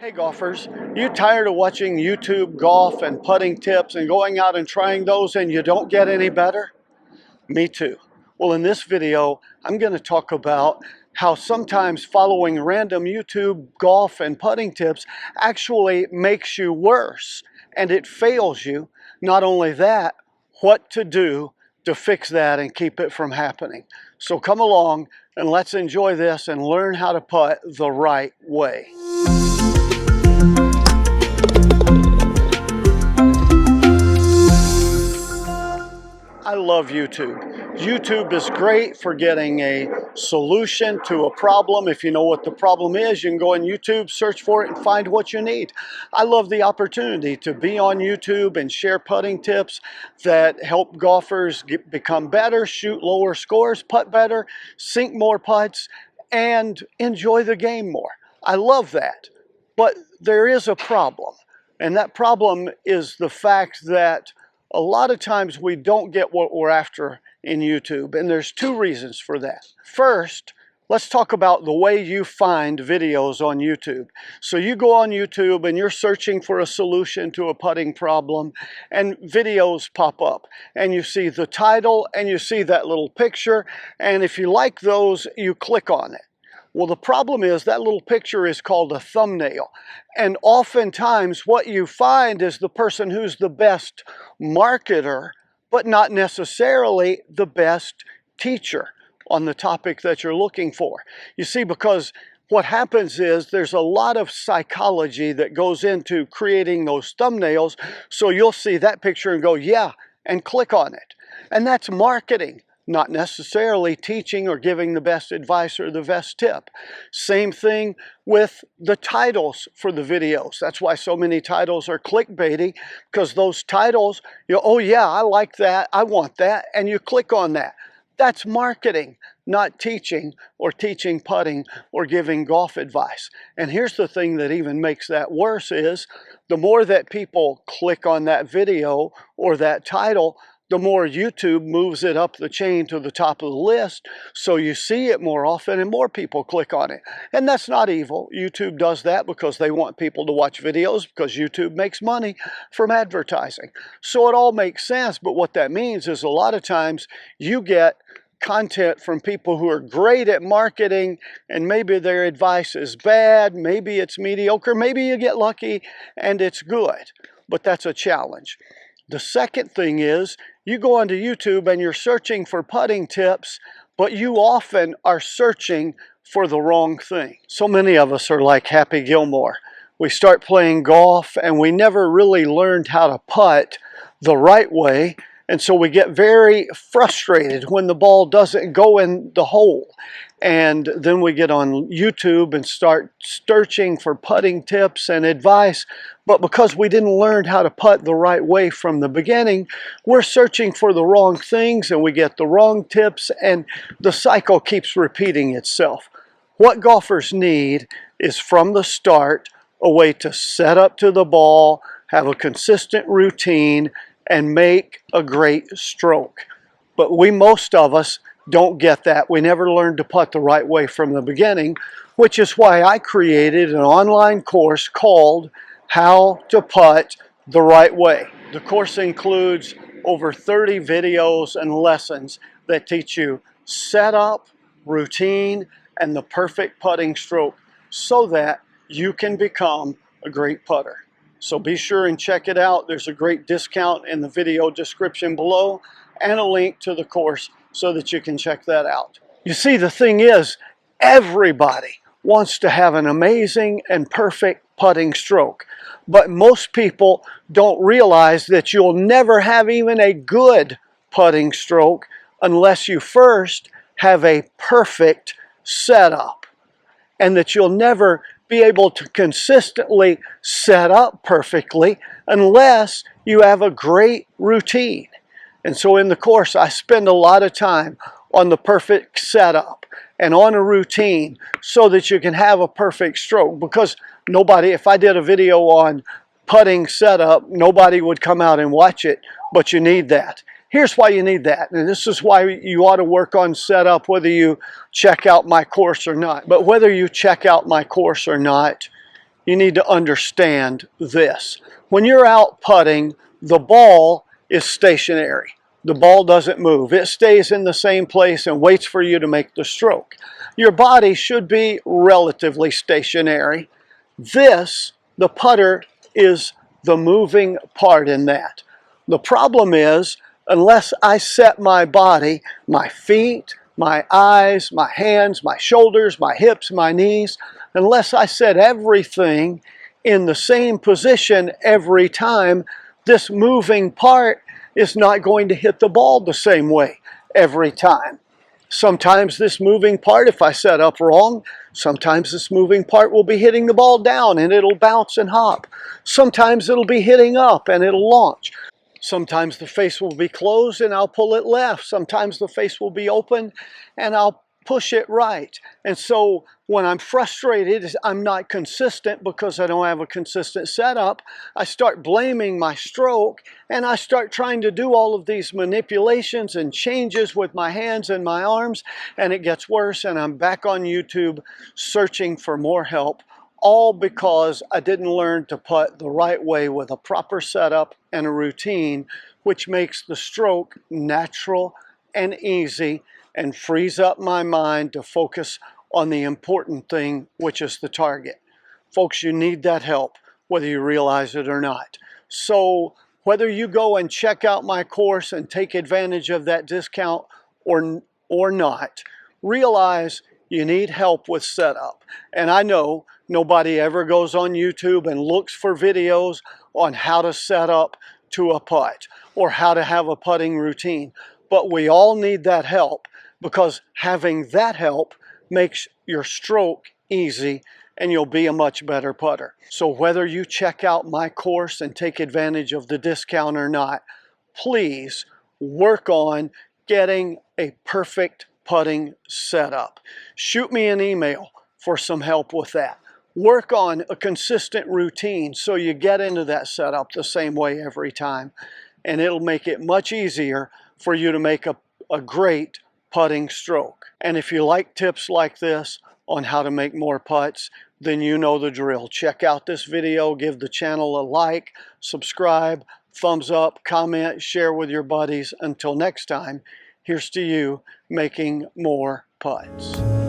Hey golfers, you tired of watching YouTube golf and putting tips and going out and trying those and you don't get any better? Me too. Well, in this video, I'm going to talk about how sometimes following random YouTube golf and putting tips actually makes you worse and it fails you. Not only that, what to do to fix that and keep it from happening. So come along and let's enjoy this and learn how to putt the right way. I love YouTube. YouTube is great for getting a solution to a problem. If you know what the problem is, you can go on YouTube, search for it, and find what you need. I love the opportunity to be on YouTube and share putting tips that help golfers become better, shoot lower scores, putt better, sink more putts, and enjoy the game more. I love that. But there is a problem, and that problem is the fact that a lot of times we don't get what we're after in YouTube, and there's two reasons for that. First, let's talk about the way you find videos on YouTube. So you go on YouTube and you're searching for a solution to a putting problem, and videos pop up, and you see the title and you see that little picture, and if you like those, you click on it. Well, the problem is that little picture is called a thumbnail. And oftentimes what you find is the person who's the best marketer, but not necessarily the best teacher on the topic that you're looking for. You see, because what happens is there's a lot of psychology that goes into creating those thumbnails. So you'll see that picture and go, yeah, and click on it. And that's marketing, not necessarily teaching or giving the best advice or the best tip. Same thing with the titles for the videos. That's why so many titles are clickbaity, because those titles, oh yeah, I like that, I want that, and you click on that. That's marketing, not teaching or teaching putting or giving golf advice. And here's the thing that even makes that worse is the more that people click on that video or that title, the more YouTube moves it up the chain to the top of the list, so you see it more often and more people click on it. And that's not evil. YouTube does that because they want people to watch videos, because YouTube makes money from advertising. So it all makes sense, but what that means is a lot of times you get content from people who are great at marketing, and maybe their advice is bad, maybe it's mediocre, maybe you get lucky and it's good, but that's a challenge. The second thing is, you go onto YouTube and you're searching for putting tips, but you often are searching for the wrong thing. So many of us are like Happy Gilmore. We start playing golf and we never really learned how to putt the right way, and so we get very frustrated when the ball doesn't go in the hole. And then we get on YouTube and start searching for putting tips and advice. But because we didn't learn how to putt the right way from the beginning, we're searching for the wrong things and we get the wrong tips, and the cycle keeps repeating itself. What golfers need is from the start a way to set up to the ball, have a consistent routine, and make a great stroke. But most of us don't get that. We never learned to putt the right way from the beginning, which is why I created an online course called How to Putt the Right Way. The course includes over 30 videos and lessons that teach you setup, routine, and the perfect putting stroke so that you can become a great putter. So be sure and check it out. There's a great discount in the video description below and a link to the course so that you can check that out. You see, the thing is, everybody wants to have an amazing and perfect putting stroke, but most people don't realize that you'll never have even a good putting stroke unless you first have a perfect setup, and that you'll never be able to consistently set up perfectly unless you have a great routine. And so in the course, I spend a lot of time on the perfect setup and on a routine so that you can have a perfect stroke. Because if I did a video on putting setup, nobody would come out and watch it, but you need that. Here's why you need that, and this is why you ought to work on setup whether you check out my course or not. But whether you check out my course or not, you need to understand this. When you're out putting, the ball is stationary. The ball doesn't move. It stays in the same place and waits for you to make the stroke. Your body should be relatively stationary. This, the putter, is the moving part in that. The problem is, unless I set my body, my feet, my eyes, my hands, my shoulders, my hips, my knees, unless I set everything in the same position every time, this moving part is not going to hit the ball the same way every time. Sometimes this moving part, if I set up wrong, sometimes this moving part will be hitting the ball down and it'll bounce and hop. Sometimes it'll be hitting up and it'll launch. Sometimes the face will be closed and I'll pull it left. Sometimes the face will be open and I'll push it right. And so when I'm frustrated, I'm not consistent because I don't have a consistent setup. I start blaming my stroke and I start trying to do all of these manipulations and changes with my hands and my arms, and it gets worse, and I'm back on YouTube searching for more help, all because I didn't learn to putt the right way with a proper setup and a routine, which makes the stroke natural and easy and frees up my mind to focus on the important thing, which is the target. Folks, you need that help, whether you realize it or not. So whether you go and check out my course and take advantage of that discount or not, realize you need help with setup. And I know nobody ever goes on YouTube and looks for videos on how to set up to a putt or how to have a putting routine. But we all need that help, because having that help makes your stroke easy and you'll be a much better putter. So whether you check out my course and take advantage of the discount or not, please work on getting a perfect putting setup. Shoot me an email for some help with that. Work on a consistent routine so you get into that setup the same way every time, and it'll make it much easier for you to make a great putting stroke. And if you like tips like this on how to make more putts, then you know the drill. Check out this video, give the channel a like, subscribe, thumbs up, comment, share with your buddies. Until next time, here's to you making more putts.